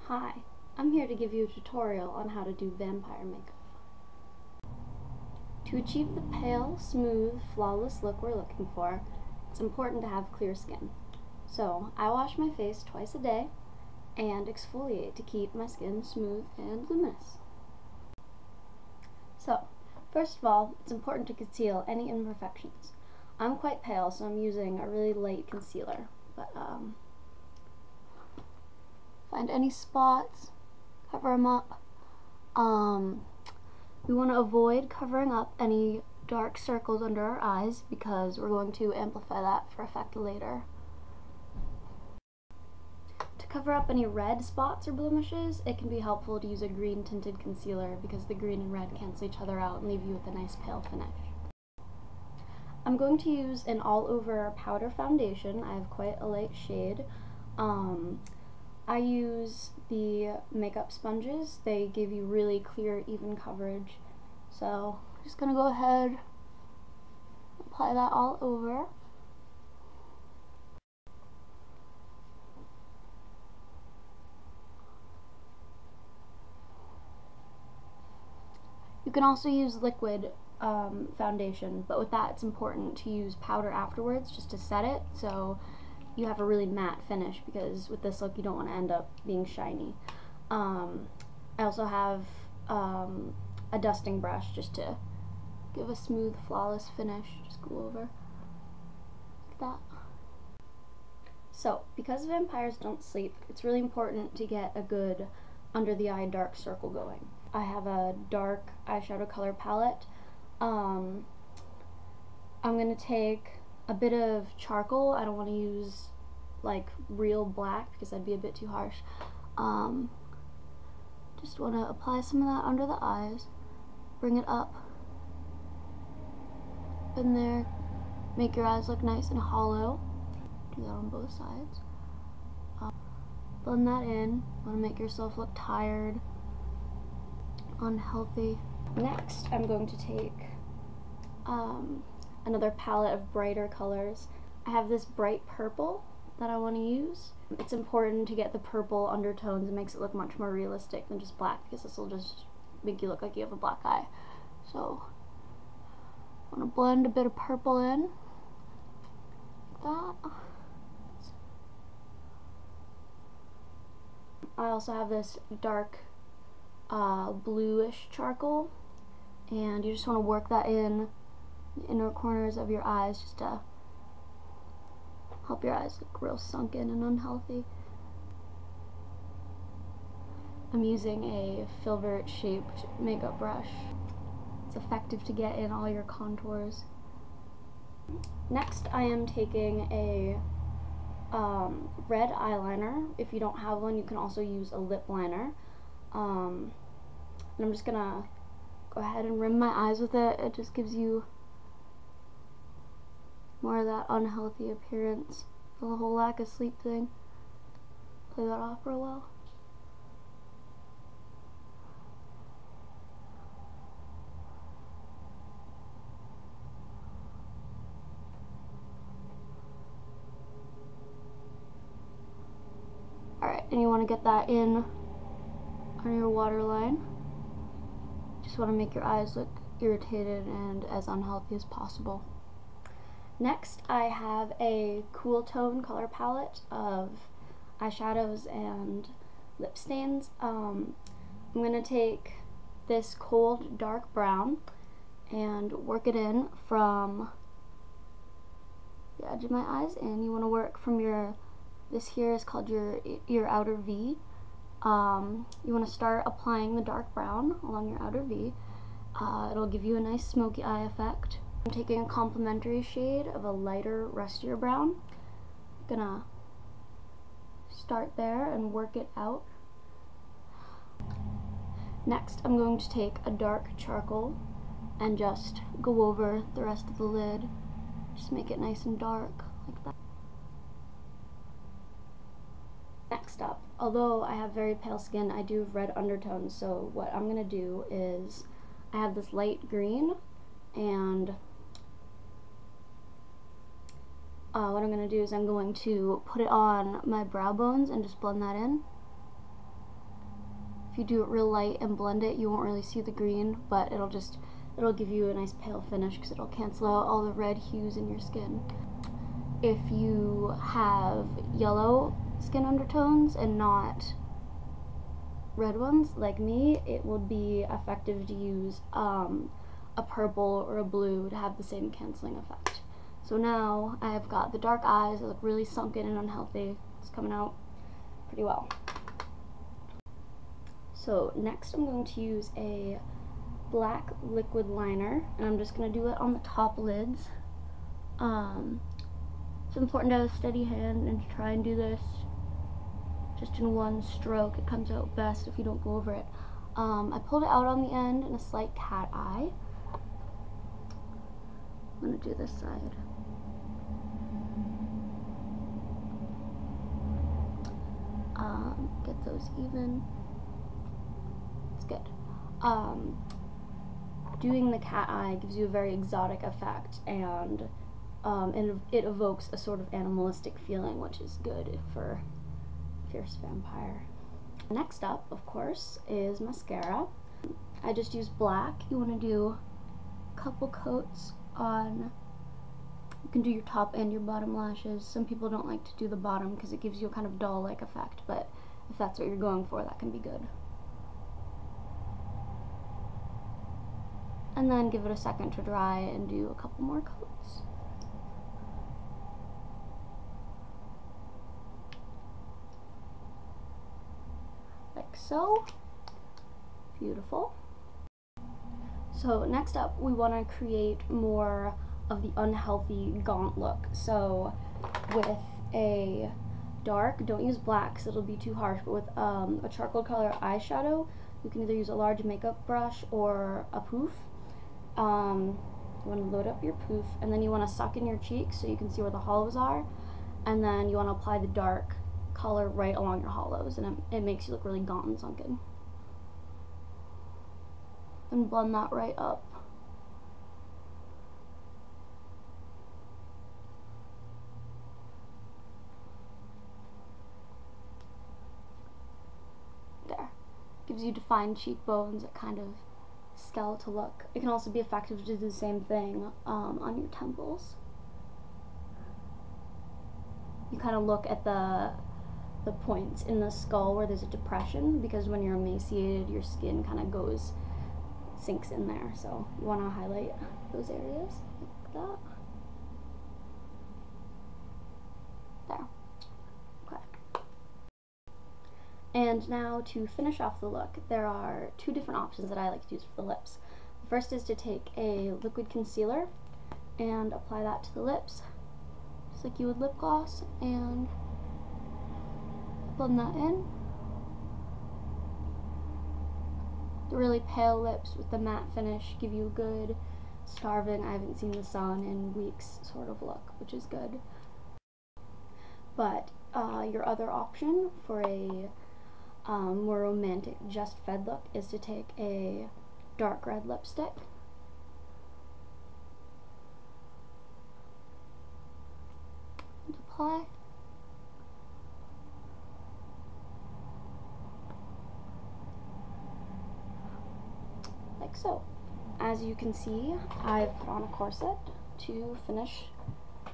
Hi, I'm here to give you a tutorial on how to do vampire makeup. To achieve the pale, smooth, flawless look we're looking for, it's important to have clear skin. So, I wash my face twice a day and exfoliate to keep my skin smooth and luminous. So, first of all, it's important to conceal any imperfections. I'm quite pale, so I'm using a really light concealer, but find any spots, cover them up. We want to avoid covering up any dark circles under our eyes because we're going to amplify that for effect later. To cover up any red spots or blemishes, it can be helpful to use a green tinted concealer because the green and red cancel each other out and leave you with a nice pale finish. I'm going to use an all-over powder foundation. I have quite a light shade. I use the makeup sponges. They give you really clear, even coverage. So I'm just going to go ahead and apply that all over. You can also use liquid foundation, but with that it's important to use powder afterwards just to set it so you have a really matte finish, because with this look you don't want to end up being shiny. I also have a dusting brush just to give a smooth, flawless finish. Just go over like that. So, because vampires don't sleep, it's really important to get a good under the eye dark circle going. I have a dark eyeshadow color palette. I'm going to take a bit of charcoal. I don't want to use like real black because that'd be a bit too harsh. Just want to apply some of that under the eyes, bring it up in there, make your eyes look nice and hollow. Do that on both sides. Blend that in. Want to make yourself look tired, unhealthy. Next, I'm going to take another palette of brighter colors. I have this bright purple that I want to use. It's important to get the purple undertones. It makes it look much more realistic than just black, because this will just make you look like you have a black eye. So, I want to blend a bit of purple in, like that. I also have this dark bluish charcoal, and you just want to work that in the inner corners of your eyes just to help your eyes look real sunken and unhealthy. I'm using a filbert shaped makeup brush. It's effective to get in all your contours. Next, I am taking a red eyeliner. If you don't have one, you can also use a lip liner. And I'm just gonna go ahead and rim my eyes with it. It just gives you more of that unhealthy appearance. The whole lack of sleep thing. Play that off real well. Alright, and you want to get that in on your waterline. Just want to make your eyes look irritated and as unhealthy as possible. Next, I have a cool tone color palette of eyeshadows and lip stains. I'm going to take this cold dark brown and work it in from the edge of my eyes, and you want to work from this here is called your outer V. You want to start applying the dark brown along your outer V. It'll give you a nice smoky eye effect. I'm taking a complementary shade of a lighter, rustier brown. I'm gonna start there and work it out. Next, I'm going to take a dark charcoal and just go over the rest of the lid. Just make it nice and dark, like that. Next up, although I have very pale skin, I do have red undertones, so what I'm going to do is, I have this light green, and what I'm going to do is I'm going to put it on my brow bones and just blend that in. If you do it real light and blend it, you won't really see the green, but it'll give you a nice pale finish because it'll cancel out all the red hues in your skin. If you have yellow skin undertones and not red ones like me, it would be effective to use a purple or a blue to have the same canceling effect. So now I've got the dark eyes that look really sunken and unhealthy. It's coming out pretty well. So next I'm going to use a black liquid liner, and I'm just going to do it on the top lids. It's important to have a steady hand and to try and do this just in one stroke. It comes out best if you don't go over it. I pulled it out on the end in a slight cat eye. I'm going to do this side. Get those even. It's good. Doing the cat eye gives you a very exotic effect, and it evokes a sort of animalistic feeling, which is good for fierce vampire. Next up, of course, is mascara. I just use black. You want to do a couple coats on. You can do your top and your bottom lashes. Some people don't like to do the bottom because it gives you a kind of doll-like effect, but if that's what you're going for, that can be good. And then give it a second to dry and do a couple more coats. Like so. Beautiful. So next up, we want to create more of the unhealthy gaunt look. So with a dark, don't use black because it'll be too harsh, but with a charcoal color eyeshadow, you can either use a large makeup brush or a poof. You want to load up your poof, and then you want to suck in your cheeks so you can see where the hollows are, and then you want to apply the dark color right along your hollows, and it makes you look really gaunt and sunken. And blend that right up. There. Gives you defined cheekbones, a kind of skeletal look. It can also be effective to do the same thing on your temples. You kind of look at the points in the skull where there's a depression, because when you're emaciated, your skin kind of sinks in there. So you want to highlight those areas like that. There. Okay. And now to finish off the look, there are two different options that I like to use for the lips. The first is to take a liquid concealer and apply that to the lips, just like you would lip gloss, and blend that in. The really pale lips with the matte finish give you a good starving, I haven't seen the sun in weeks sort of look, which is good. But your other option for a more romantic, just fed look is to take a dark red lipstick and apply. Like so. As you can see, I've put on a corset to finish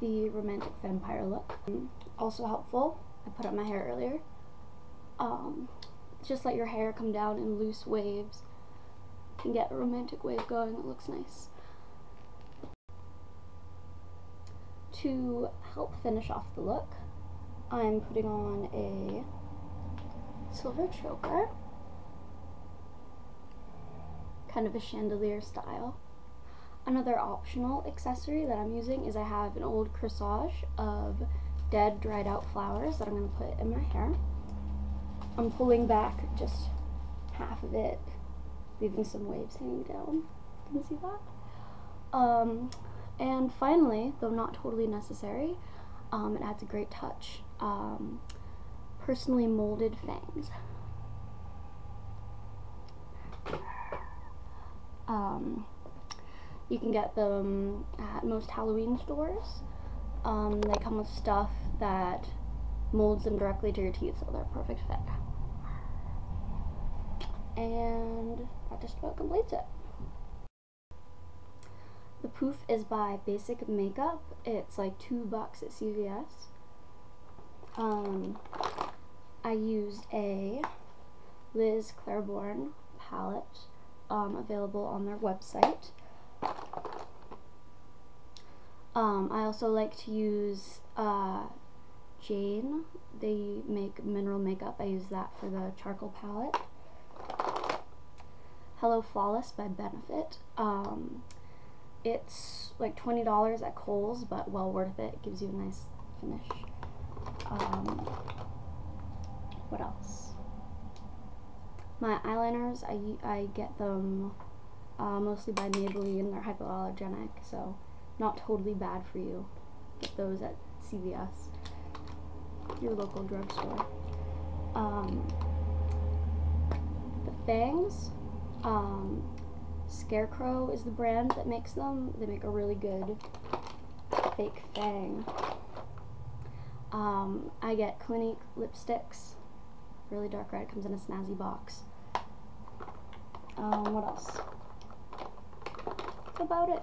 the romantic vampire look. Also helpful, I put up my hair earlier. Just let your hair come down in loose waves. You can get a romantic wave going that looks nice. To help finish off the look, I'm putting on a silver choker, kind of a chandelier style. Another optional accessory that I'm using is I have an old corsage of dead, dried out flowers that I'm going to put in my hair. I'm pulling back just half of it, leaving some waves hanging down. You can see that. And finally, though not totally necessary, it adds a great touch. Personally molded fangs. You can get them at most Halloween stores. They come with stuff that molds them directly to your teeth, so they're a perfect fit. And that just about completes it. The poof is by Basic Makeup. It's like $2 at CVS. I used a Liz Claiborne palette, available on their website. I also like to use Jane. They make mineral makeup. I use that for the charcoal palette. Hello Flawless by Benefit. It's like $20 at Kohl's, but well worth it. It gives you a nice finish. What else? My eyeliners, I get them mostly by Maybelline. They're hypoallergenic, so not totally bad for you. Get those at CVS, your local drugstore. The fangs, Scarecrow is the brand that makes them. They make a really good fake fang. I get Clinique lipsticks, really dark red. It comes in a snazzy box. What else? That's about it.